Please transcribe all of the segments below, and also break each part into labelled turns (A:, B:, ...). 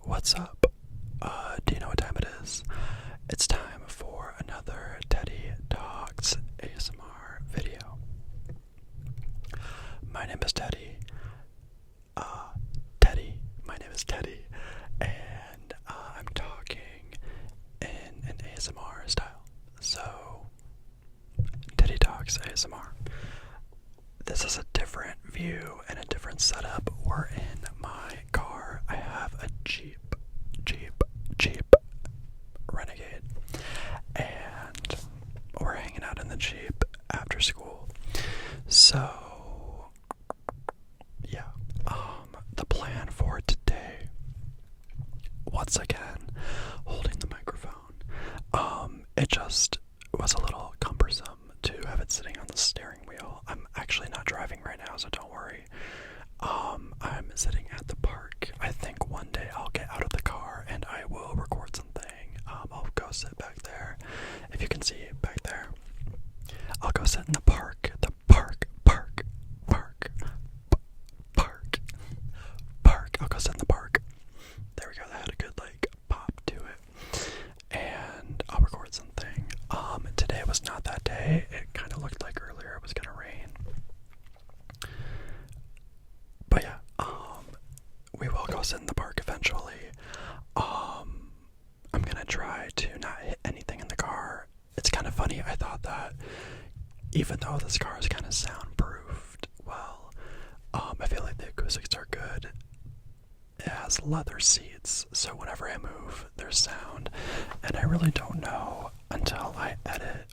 A: What's up? Do you know what time it is? It's time for another Teddy Talks ASMR video. My name is Teddy. My name is Teddy, and I'm talking in an ASMR style. So, Teddy Talks ASMR. This is a different view and a different setup. We're in my car. I have a Jeep Renegade, and we're hanging out in the Jeep after school. So, yeah, the plan for today, once again, holding the microphone, it just was a little cumbersome to have it sitting on the steering wheel. I'm actually not driving right now, so don't worry. I'm sitting at the park. I think one day I'll get out of the car and I will record something. I'll go sit back there. If you can see it back there, I'll go sit in the park. I'll go sit in the park. There we go. That had a good pop to it. And I'll record something. Today was not that day. It kind of looked like earlier it was gonna rain. But yeah, we will go sit in the park eventually. I'm gonna try to not hit anything in the car. It's kind of funny, I thought that even though this car is kind of soundproofed, well, I feel like the acoustics are good. It has leather seats, so whenever I move, there's sound, and I really don't know until I edit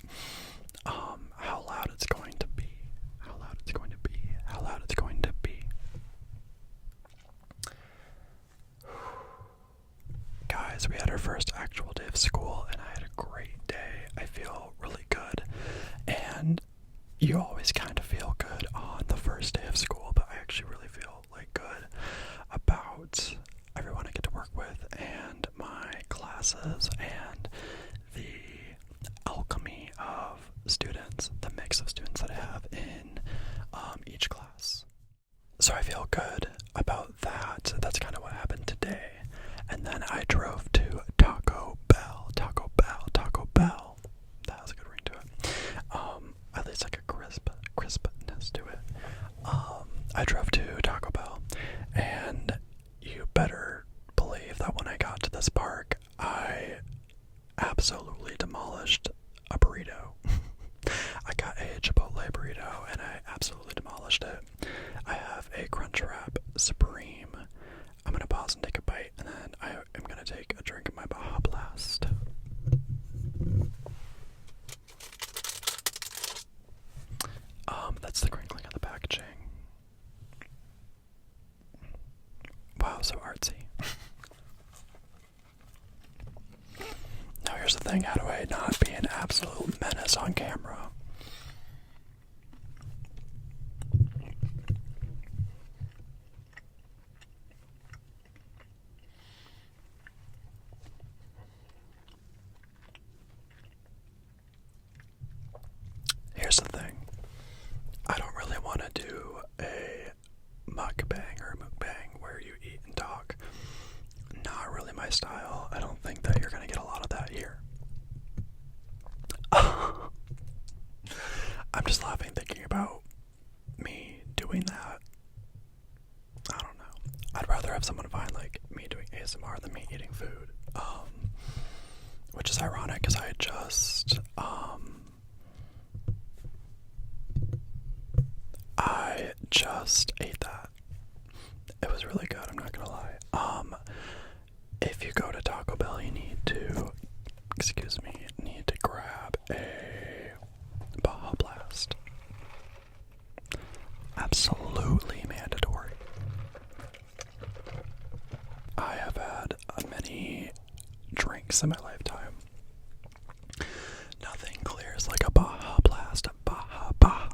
A: how loud it's going to be. Guys, we had our first actual day of school, and I had a great day. I feel really good, and you always kind of feel good on the first day of school, but I actually really feel good about everyone I get to work with and my classes and the alchemy of students, the mix of students that I have in each class. So I feel good about that. That's kind of what happened today. And then I drove to Taco Bell. That has a good ring to it. At least a crispness to it. I drove to Taco Bell, and you better believe that when I got to this park, I absolutely demolished a burrito. I got a Chipotle burrito, and I absolutely demolished it. I have a Crunchwrap Supreme. I'm gonna pause and take a bite, and then I am gonna take a drink of my Baja Blast. That's the crinkling of the packaging. Wow, so artsy. Now here's the thing, how do I not be an absolute menace on camera? Here's the thing. I don't really want to do a mukbang or a mukbang where you eat and talk. Not really my style. I don't think that you're going to get a lot of that here. I'm just laughing thinking about me doing that. I don't know. I'd rather have someone find me doing ASMR than me eating food. Which is ironic because I just ate that. It was really good, I'm not gonna lie. If you go to Taco Bell, you need to grab a Baja Blast. Absolutely mandatory. I have had many drinks in my lifetime. Nothing clears like a Baja Blast. Baja Blast.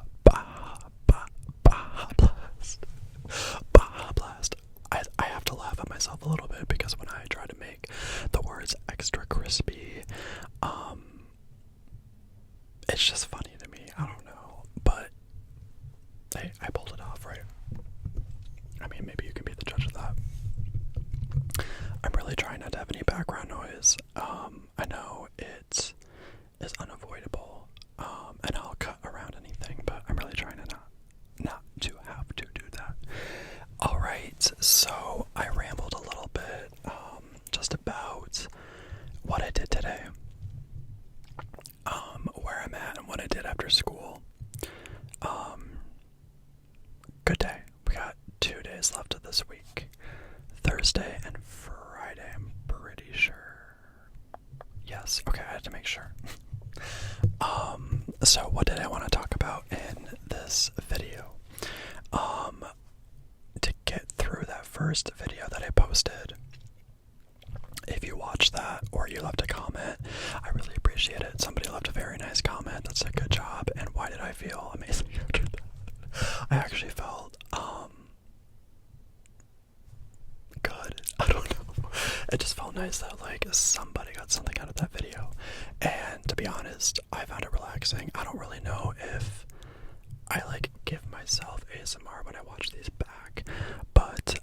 A: I have to laugh at myself a little bit because when I try to make the words extra crispy, it's just funny to me. I don't know, but hey, I pulled it off, right? I mean, maybe you can be the judge of that. I'm really trying not to have any background noise. I know it is unavoidable, and I'll cut around anything, but I'm really trying to not to have to do that. Alright, so I rambled a little bit, just about what I did today, where I'm at and what I did after school. Good day. We got 2 days left of this week. Thursday and Friday, I'm pretty sure. Yes, okay, I had to make sure. So what did I want to talk about in this video? To get through that first video that I posted, if you watched that or you left a comment, I really appreciate it. Somebody left a very nice comment that said good job, and why did I feel amazing after that? I actually felt good. I don't know. It just felt nice that like somebody got something out of that video. And to be honest, I found it relaxing. I don't really know if I like give myself ASMR when I watch these back, but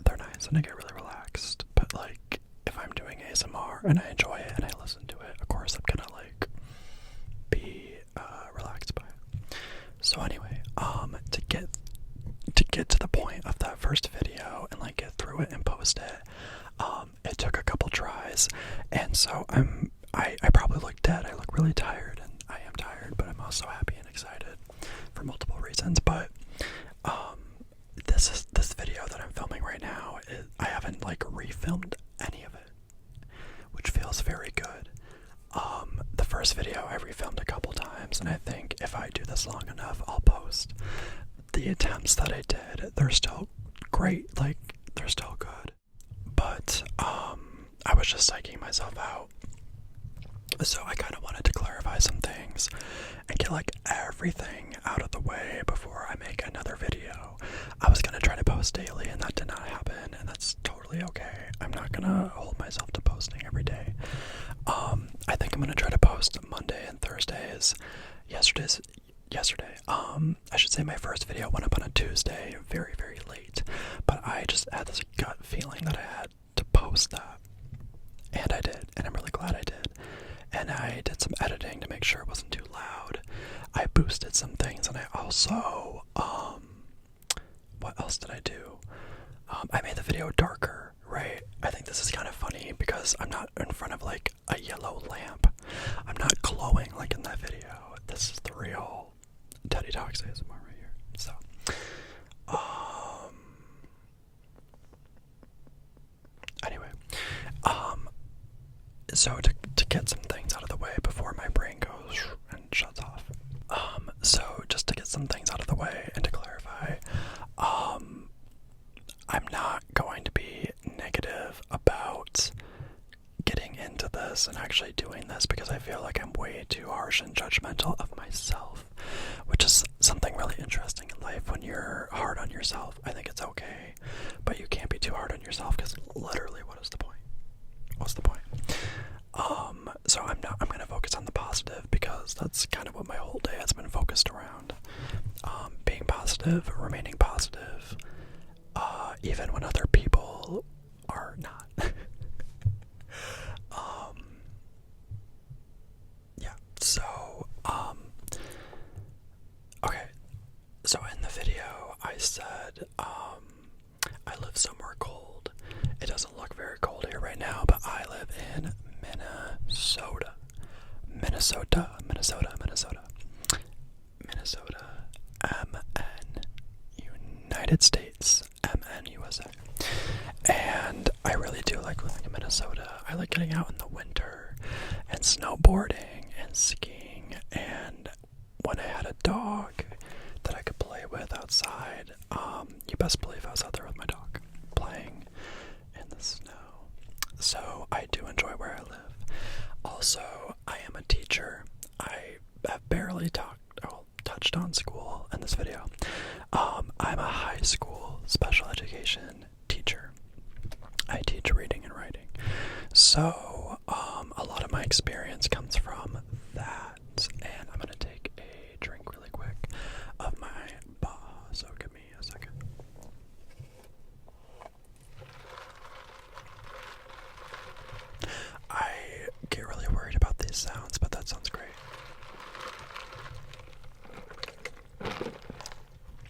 A: they're nice and I get really relaxed. But like if I'm doing ASMR and I enjoy it and I listen to it, of course I'm gonna like be relaxed by it. So anyway, to get to the point of that first video and like get through it and post it, it took a couple tries, and so I probably look dead. I look really tired, and I am tired, but I'm also happy and excited for multiple reasons. But this video that I'm filming right now, I haven't like refilmed any of it, which feels very good. The first video I refilmed a couple times, and I think if I do this long enough, I'll post the attempts that I did. They're still great, like they're still good, but I was just psyching myself out. So I kind of wanted to clarify some things and get like everything out of the way before I make another video. I was gonna try to post daily, and that did not happen, and that's totally okay. I'm not gonna hold myself to posting every day. I think I'm gonna try to post Monday and Thursdays. Yesterday, I should say my first video went up on a Tuesday, very, very late, but I just had this gut feeling that I had to post that, and I did, and I'm really glad I did. And I did some editing to make sure it wasn't too loud. I boosted some things, and I also, what else did I do? I made the video darker, right? I think this is kind of funny because I'm not in front of like a yellow lamp. I'm not glowing like in that video. This is the real Teddy Talks ASMR right here. So, anyway, so to get some things out of the way before my brain goes and shuts off. So just to get some things out of the way and to clarify, I'm not going to be negative about getting into this and actually doing this because I feel like I'm way too harsh and judgmental of myself, which is something really interesting in life. When you're hard on yourself, I think it's okay, but you can't be too hard on yourself because literally, what is the point? What's the point? So I'm going to focus on the positive because that's kind of what my whole day has been focused around. Being positive, remaining positive, even when other people are not. Yeah, so, okay, so in the video, I said, I live somewhere cold. It doesn't look very cold here right now, but I live in Minnesota. MN, United States, MN, USA. And I really do like living in Minnesota. I like getting out in the winter and snowboarding and skiing. And when I had a dog that I could play with outside, you best believe I was out there with my dog playing in the snow. So I do enjoy where I live. Also, I am a teacher. I have barely touched on school in this video. I'm a high school special education teacher. I teach reading and writing. So, a lot of my experience comes from that. And I'm gonna take a drink really quick of my so give me a second.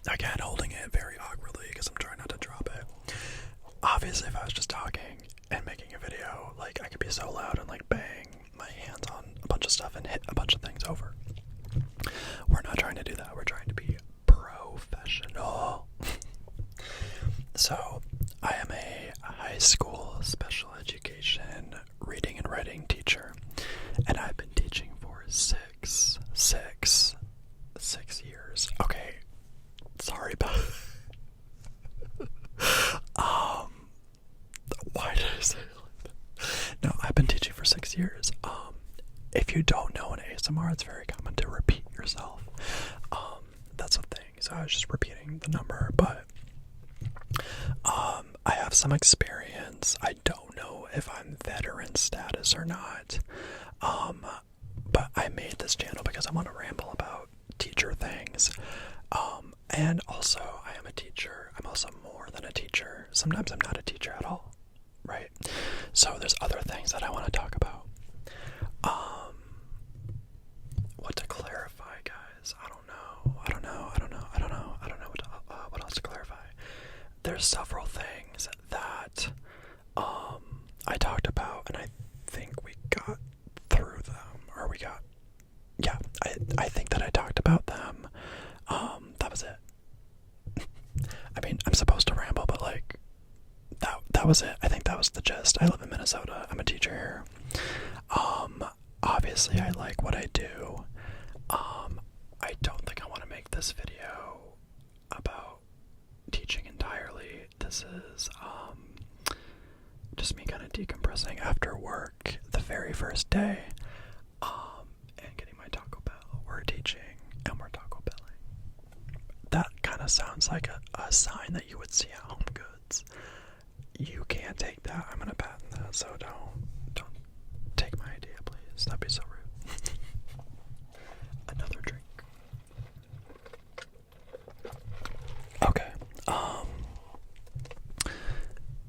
A: Again, holding it very awkwardly because I'm trying not to drop it. Obviously, if I was just talking and making a video, like, I could be so loud and like bang my hands on a bunch of stuff and hit a bunch of things over. We're not trying to do that. We're trying to be professional. So, I am a high school special education reading and writing teacher, and I've been teaching for six years. Okay, sorry about why did I say it like that? No, I've been teaching for 6 years. If you don't know in ASMR, it's very common to repeat yourself. That's a thing. So I was just repeating the number, but I have some experience. I don't know if I'm veteran status or not. But I made this channel because I want to ramble about teacher things. And also, I am a teacher. I'm also more than a teacher. Sometimes I'm not a teacher at all, right? So there's other things that I want to talk about. What to clarify, guys? I don't know what else to clarify. There's several things that I talked about, and I think we got through them, or I think that I talked about them. That was it. I mean, I'm supposed to ramble, but like, that was it. I think that was the gist. I live in Minnesota. I'm a teacher here. Obviously I like what I do. I don't think I want to make this video about teaching entirely. This is, just me kind of decompressing after work the very first day, and getting my Taco Bell. We're teaching and we're Taco Belling. That kind of sounds like a sign that you would see at Home Goods. You can't take that. I'm gonna patent that, so don't take my idea, please. That'd be so rude. Another drink. Okay.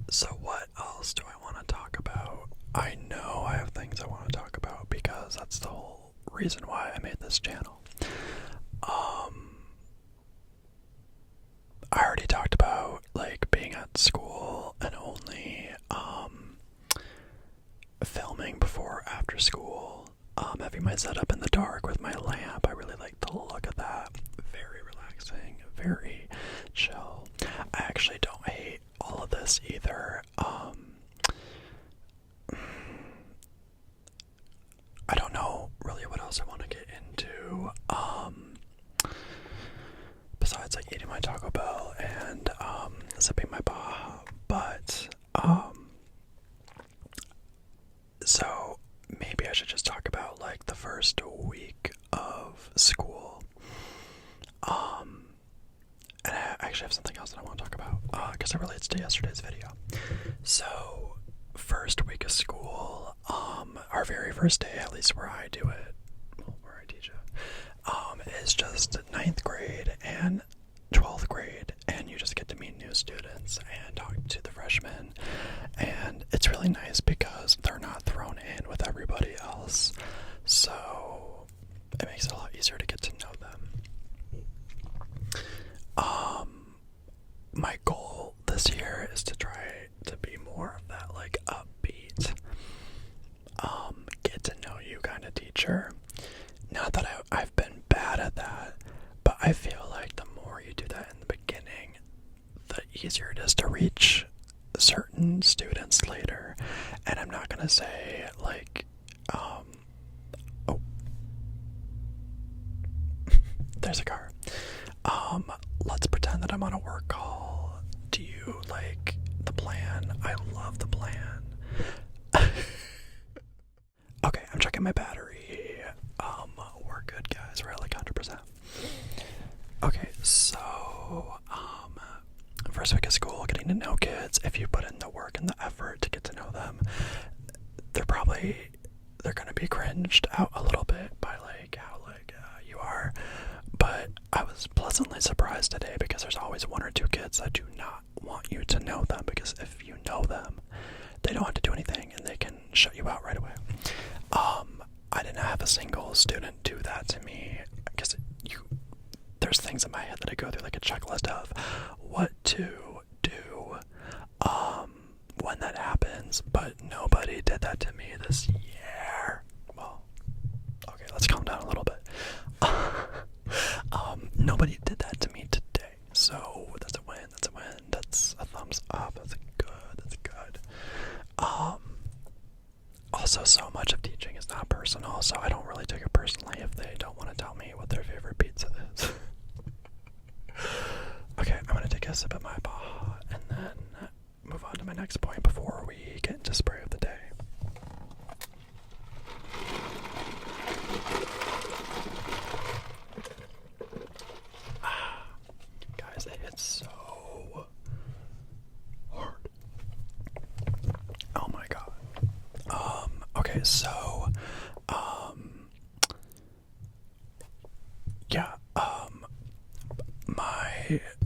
A: So what else do I want to talk about? I know I have things I want to talk about because that's the whole reason why I made this channel. I already talked about like being at school and only filming before or after school. Having my setup in the dark with my lamp. I really like the look of that. Very relaxing, very chill. I actually don't hate all of this either. I don't know really what else I want to get into. Besides like eating my Taco Bell and sipping my Baja, but so maybe I should just talk about like the first week of school. And I actually have something else that I want to talk about because it relates to yesterday's video. So first week of school, our very first day, at least where I do it, where I teach it, is just 9th grade and 12th grade, and you just get to meet new students and talk to the freshmen, and it's really nice because they're not thrown in with everybody else, so it makes it a lot easier to get to know them. My goal this year is to try to be more of that like upbeat, get to know you kind of teacher. Not that I've been bad at that, but I feel like the more you do that in the beginning, the easier it is to reach certain students later. And I'm not gonna say like, oh, there's a car. Let's pretend that I'm on a work call. Do you like the plan? I love the plan. Okay, I'm checking my battery. We're good, guys. We're at like 100%. Okay, so, first week of school, getting to know kids. If you put in the work and the effort to get to know them, they're gonna be cringed out a little bit by like how you are. But I was pleasantly surprised today because there's always one or two kids that do not want you to know them, because if you know them, they don't have to do anything and they can shut you out right away. I didn't have a single student do that to me because there's things in to go through like a checklist of what to do when that happens, but nobody did that to me this year. Well, okay, let's calm down a little bit. Nobody did that to me today, so that's a win. That's a win. That's a thumbs up. That's good. That's good. Also, so much of teaching is not personal, so I don't really take it personally if they don't want to tell me what their favorite pizza is. Okay, I'm gonna take a sip of my Baja and then move on to my next point before we get into spray of the day. Guys, it hits so hard. Oh my god. Okay, so, yeah,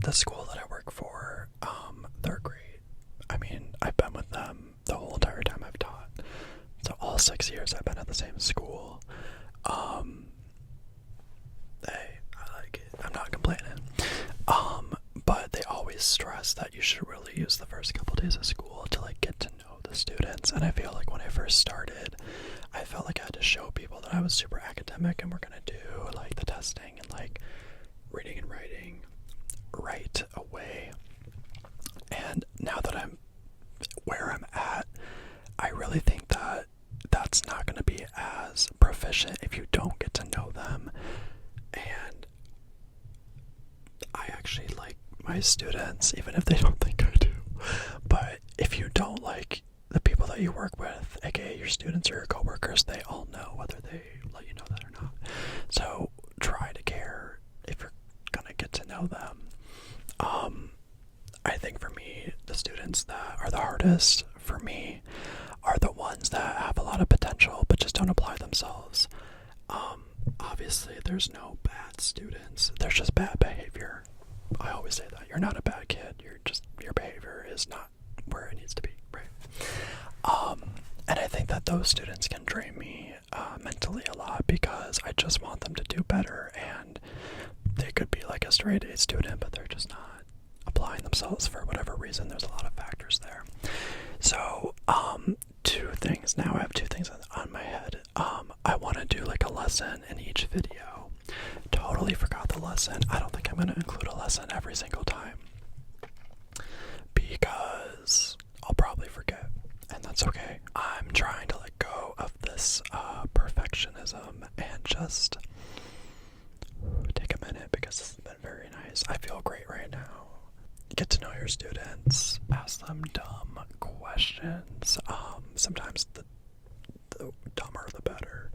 A: the school that I work for, they're great. I mean, I've been with them the whole entire time I've taught. So all 6 years I've been at the same school. Hey, I like it. I'm not complaining. But they always stress that you should really use the first couple days of school to like get to know the students. And I feel like when I first started, I felt like I had to show people that I was super academic and we're gonna do like the testing and like reading and writing right away. And now that I'm where I'm at, I really think that that's not going to be as proficient if you don't get to know them. And I actually like my students, even if they don't think I do. But if you don't like the people that you work with, aka your students or your coworkers, they all know whether they let you know that or not. So try to care if you're going to get to know them. I think for me, the students that are the hardest for me are the ones that have a lot of potential but just don't apply themselves. Obviously, there's no bad students. There's just bad behavior. I always say that. You're not a bad kid. Your behavior is not where it needs to be, right? And I think that those students can drain me mentally a lot because I just want them to do better, and they could be like a straight A student, but they're just not applying themselves for whatever reason. There's a lot of factors there. So, two things. Now I have two things on my head. I want to do like a lesson in each video. Totally forgot the lesson. I don't think I'm going to include a lesson every single time because I'll probably forget, and that's okay. I'm trying to let go of this perfectionism and just take a minute because this has been very nice. I feel great right now. Get to know your students, ask them dumb questions. Sometimes the dumber the better.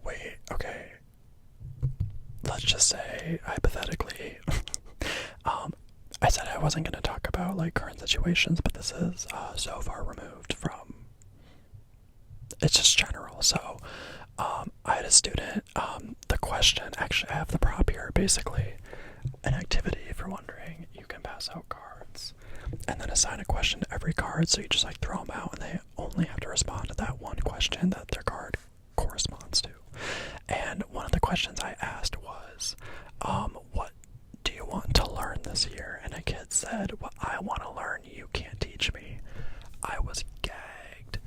A: Wait, okay. Let's just say, hypothetically, I said I wasn't going to talk about like current situations, but this is so far removed from, it's just general. So, I had a student, the question, actually I have the prop here, basically, an activity, if you're wondering, you can pass out cards, and then assign a question to every card, so you just like throw them out, and they only have to respond to that one question that their card corresponds to. And one of the questions I asked was, what do you want to learn this year? And a kid said, what I want to learn, you can't teach me. I was gagged,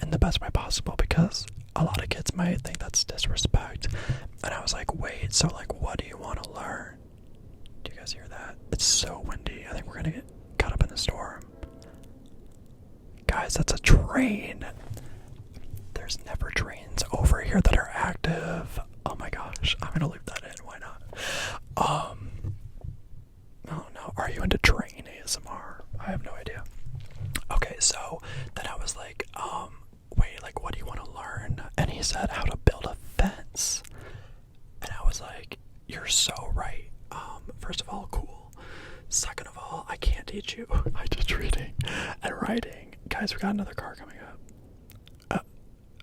A: in the best way possible, because a lot of kids might think that's disrespect. And I was like, wait, so like, what do you want to learn? Do you guys hear that? It's so windy. I think we're gonna get caught up in the storm. Guys, that's a train. There's never trains over here that are active. Oh my gosh, I'm gonna leave that in. Why not? Oh no, are you into train ASMR? I have no idea. Okay, so then I was like, wait, like, what do you want to learn? And he said how to build a fence. And I was like, you're so right. First of all, cool. Second of all, I can't teach you. I teach reading and writing. Guys, we got another car coming up.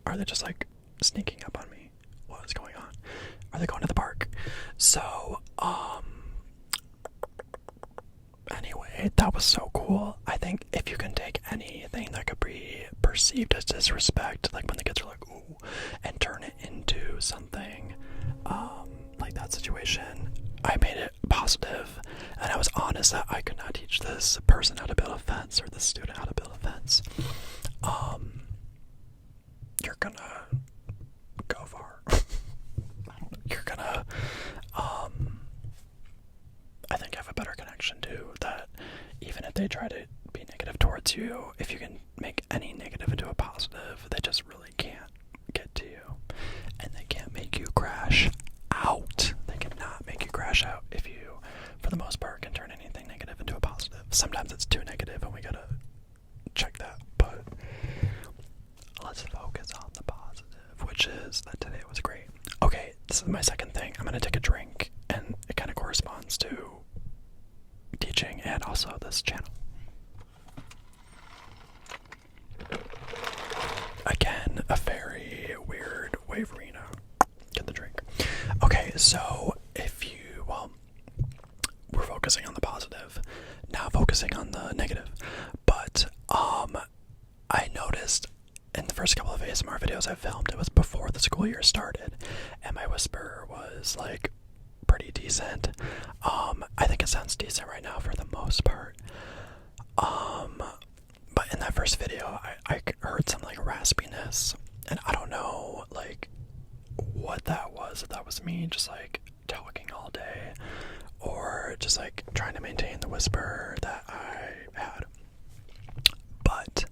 A: Are they just like sneaking up on me? What is going on? Are they going to the park? So, anyway, that was so cool. I think if you can take anything that could be perceived as disrespect, like when the kids are like, ooh, and turn it into something I made it positive, and I was honest that I could not teach this person how to build a fence or this student how to build a fence. You're gonna go far. You're gonna, I think have a better connection too, that even if they try to be negative towards you, if you can make any negative into a positive, they just really can't get to you. And they can't make you crash out. They cannot make you crash out if you, for the most part, can turn anything negative into a positive. Sometimes it's too negative and we gotta check that, but let's focus on the positive, which is that today was great. Okay, this is my second thing. I'm gonna take a drink, and it kind of corresponds to teaching and also this channel. Again, a very weird waverina. Get the drink. Okay, so we're focusing on the positive, now focusing on the negative. But I noticed in the first couple of ASMR videos I filmed, it was before the school year started, and my whisper was like pretty decent. I think it sounds decent right now for the most part. But in that first video, I heard some like raspiness, and I don't know like what that was. If that was me just like talking all day, or just like trying to maintain the whisper that I had. But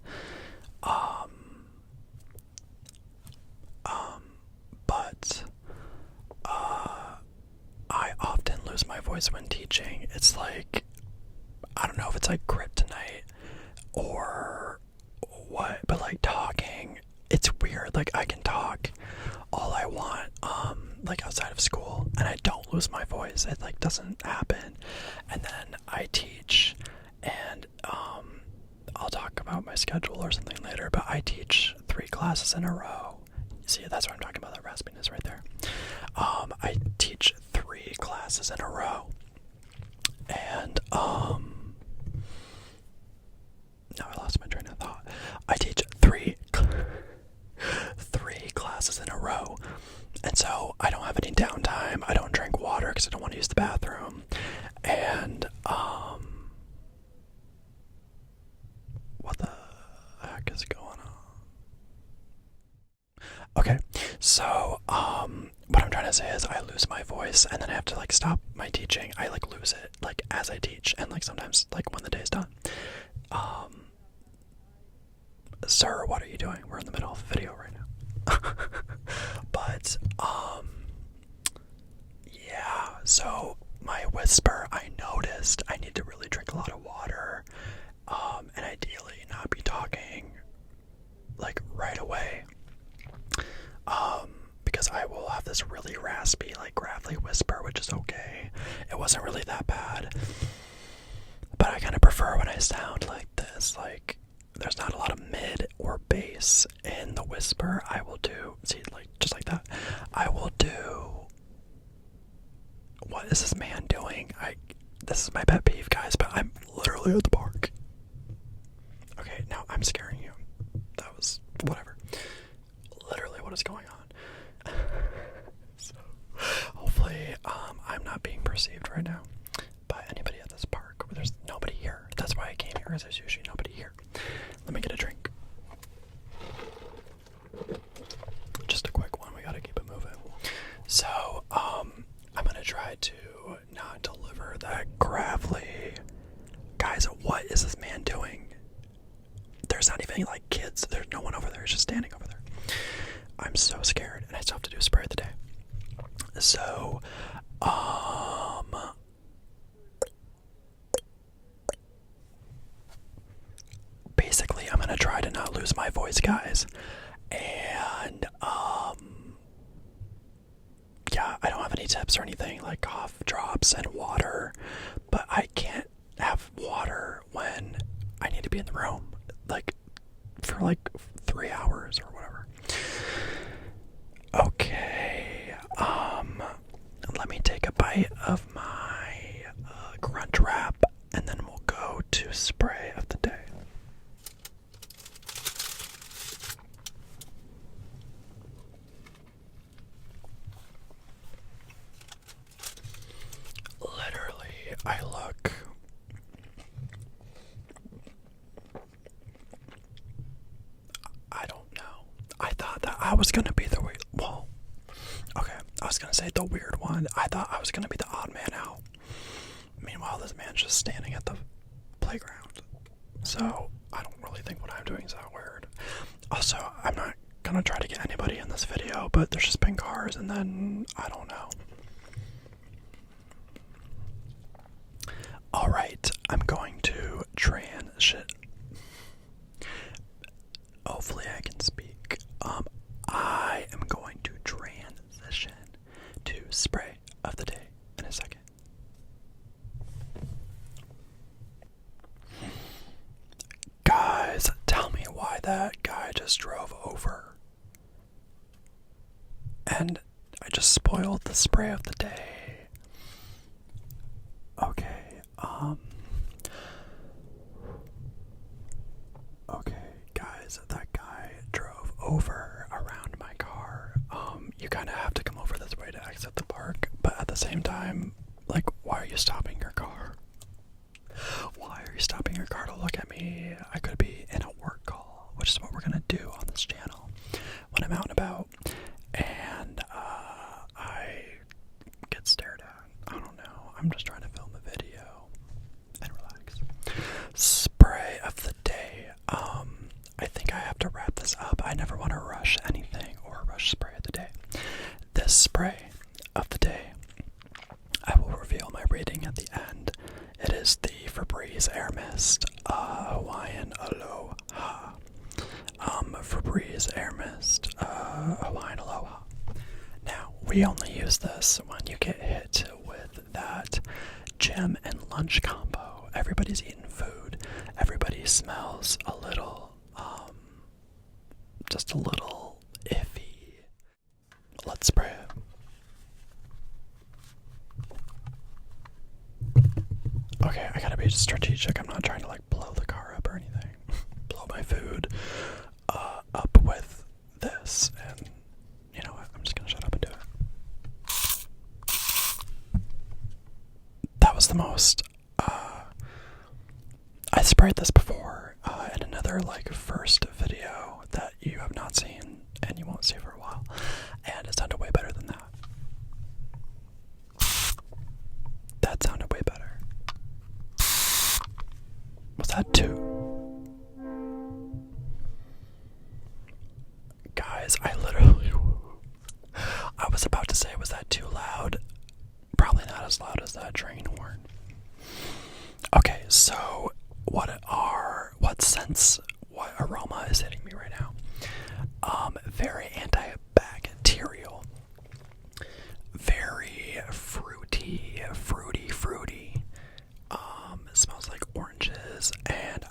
A: I often lose my voice when teaching. It's like, I don't know if it's like kryptonite or what, but like talking, it's weird. Like I can talk all I want, like outside of school, and I don't lose my voice. It like doesn't happen. And then I teach, and I'll talk about my schedule or something later, but I teach 3 classes in a row. See, that's what I'm talking about, that raspiness right there. I teach 3 classes in a row, and now I lost my train of thought. I teach 3 classes in a row, and so I don't have any downtime. I don't drink water because I don't want to use the bathroom, and what the heck is going on? Okay, so what I'm trying to say is I lose my voice, and then I have to like stop my teaching. I like lose it like as I teach, and like sometimes like when the day's done. Sir, what are you doing? We're in the middle of a video right now. But yeah, so my whisper, I noticed I need to really drink a lot of water, and ideally not be talking like right away, because I will have this really raspy, like gravelly whisper, which is okay. It wasn't really that bad, but I kind of prefer when I sound like this, like there's not a lot of mid or bass in the whisper. I will do, see, like just like that, I will do, what is this man doing? This is my pet peeve, guys, but I'm literally at the park. Okay, now I'm scaring you. That was whatever. Literally, what is going on? So, hopefully, I'm not being perceived right now by anybody at this park. There's nobody here. That's why I came here, because there's usually nobody here. Let me get a drink. Just a quick one. We gotta keep it moving. So, I'm gonna try to not deliver that gravelly. Guys, what is this man doing? There's not even like kids. There's no one over there. He's just standing over there. I'm so scared, and I still have to do a spray of the day. So, basically, I'm gonna try to not lose my voice, guys. And, yeah, I don't have any tips or anything, like cough drops and water, but I can't have water when I need to be in the room, like, for like 3 hours or whatever. Okay, let me take a bite of my crunch wrap, and then we'll go to spray of the day. I look. I don't know. I thought that I was gonna be the weird. Well, okay, I was gonna say the weird one. I thought I was gonna be the odd man out. Meanwhile, this man's just standing at the playground. So I don't really think what I'm doing is that weird. Also, I'm not gonna try to get anybody in this video, but there's just been cars, and then I don't know. Alright, I'm going to transition. Hopefully I can speak. I am going to transition to spray of the day in a second. Guys, tell me why that guy just drove over. And I just spoiled the spray of the day. Okay, guys, that guy drove over around my car. You kind of have to come over this way to exit the park, but at the same time, like, why are you stopping your car? Why are you stopping your car to look at me? I could be in a work call, which is what we're gonna do on this channel when I'm out and about, and I get stared at. I don't know. I'm just trying to film a video and relax. Spray of the day. I think I have to wrap this up. I never want to rush anything or rush spray of the day. This spray of the day, I will reveal my rating at the end. It is the Febreze Air Mist Hawaiian Aloha. Febreze Air Mist Hawaiian Aloha. Now, we only use this when you get hit with that gym and lunch combo. Everybody's eating food. Everybody smells a little, just a little iffy. Let's spray it. Okay, I gotta be strategic. I'm not trying to like blow the car up or anything. Blow my food up with this, and you know what? I'm just gonna shut up and do it. That was the most. I sprayed this before in another like first video that you have not seen and you won't see for a while, and it sounded way better than that. That sounded way better. Was that two? Guys, I was about to say, was that too loud? Probably not as loud as that train horn. Okay, so what aroma is hitting me right now? Very antibacterial. Very fruity. It smells like oranges and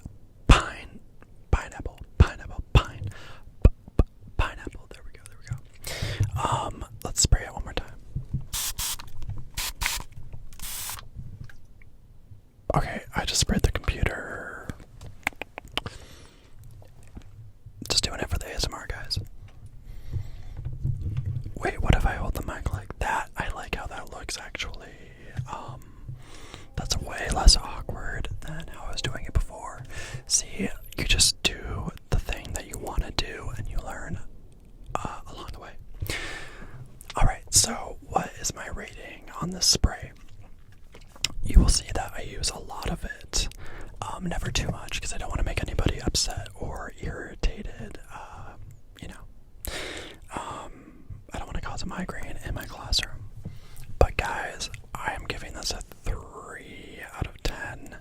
A: pineapple. There we go. Let's spray it one more time. Okay, I just sprayed the computer. Just doing it for the ASMR, guys. Wait, what if I hold the mic like that? I like how that looks, actually. That's way less awkward than how I was doing it before. See, you just do the thing that you want to do, and you learn along the way. Alright, so what is my rating on this spray? You will see that I use a lot of it. Never too much, because I don't want to make anybody upset or irritated. I don't want to cause a migraine in my classroom. But guys, I am giving this a 3 out of 10.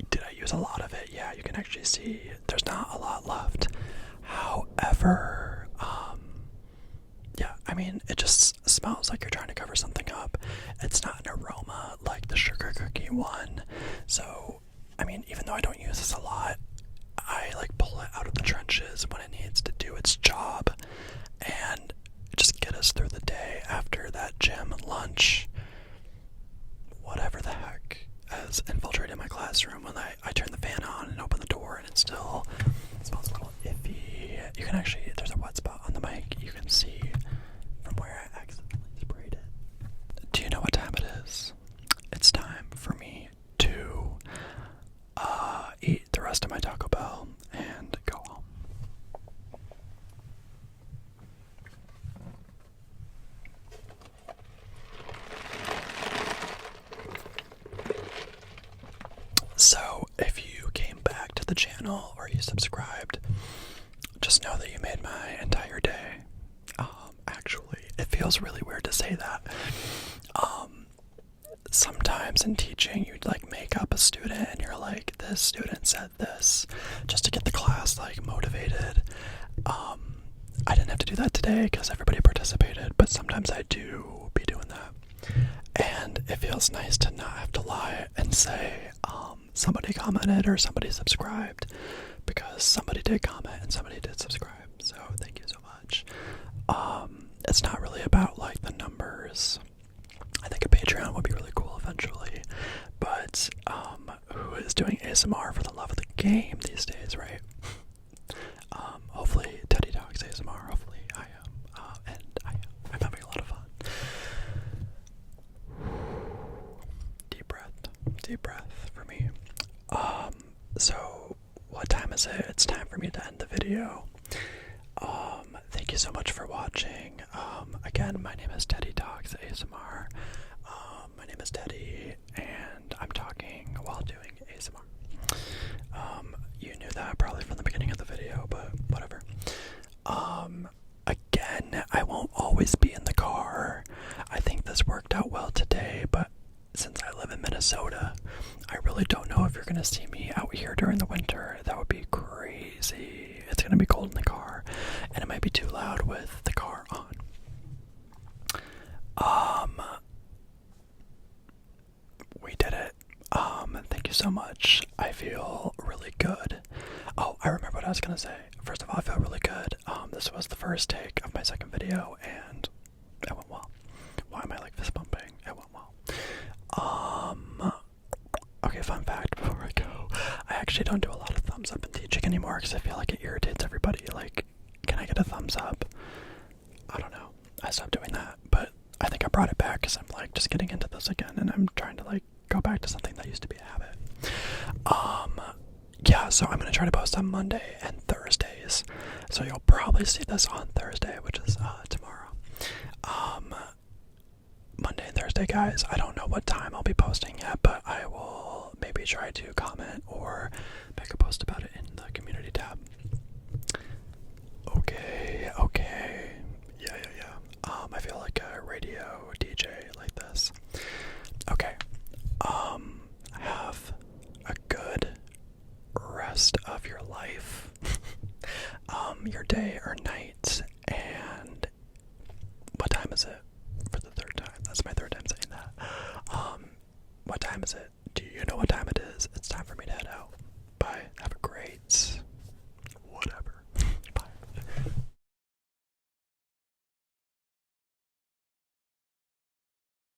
A: Did I use a lot of it? Yeah, you can actually see there's not a lot left. However, yeah, I mean, it just smells like you're trying to cover something up. It's not an aroma like the sugar cookie one. So, I mean, even though I don't use this a lot, I like pull it out of the trenches when it needs to do its job and just get us through the day after that gym, lunch, whatever the heck has infiltrated my classroom. When I turn the fan on and open the door and it still smells a little iffy. You can actually, there's a wet spot on the mic. You can see from where I accidentally sprayed it. Do you know what time it is? channel or you subscribed, just know that you made my entire day. Actually, it feels really weird to say that. Sometimes in teaching, you'd like make up a student and you're like, this student said this, just to get the class like motivated. I didn't have to do that today because everybody participated, but sometimes I do be doing that. And it feels nice to not have to lie and say, somebody commented or somebody subscribed, because somebody did comment and somebody did subscribe. So thank you so much. It's not really about like the numbers. I think a Patreon would be really cool eventually, but who is doing ASMR for the love of the game these days, right? Hopefully Teddy Talks ASMR. Hopefully I am, and I'm having a lot of fun. Deep breath for me. So what time is it? It's time for me to end the video. Thank you so much for watching. Again, my name is Teddy Talks ASMR. My name is Teddy, and I'm talking while doing ASMR. You knew that probably from the beginning of the video, but whatever. Again, I won't always be in the car. I think this worked out well today, but since I live in Minnesota, I really don't know if you're going to see me out here during the winter. That would be crazy. It's going to be cold in the car, and it might be too loud with the car on. We did it. Thank you so much. I feel really good. Oh, I remember what I was going to say. First of all, I feel really good. This was the first take of my second video, and it went well. Why am I like fist bumping? It went well. Okay, fun fact before I go. I actually don't do a lot of thumbs up in teaching anymore because I feel like it irritates everybody. Like, can I get a thumbs up? I don't know. I stopped doing that, but I think I brought it back because I'm like just getting into this again, and I'm trying to like go back to something that used to be a habit. Yeah, so I'm gonna try to post on Monday and Thursdays. So you'll probably see this on Thursday, which is tomorrow. Monday and Thursday, guys. I don't know what time I'll be posting yet, but I will maybe try to comment or make a post about it in the community tab. Okay. Yeah. I feel like a radio DJ like this. Okay. Have a good rest of your life, your day or night, and what time is it? For the third time. That's my third time saying that. What time is it? Do you know what time it is? It's time for me to head out. Bye. Have a great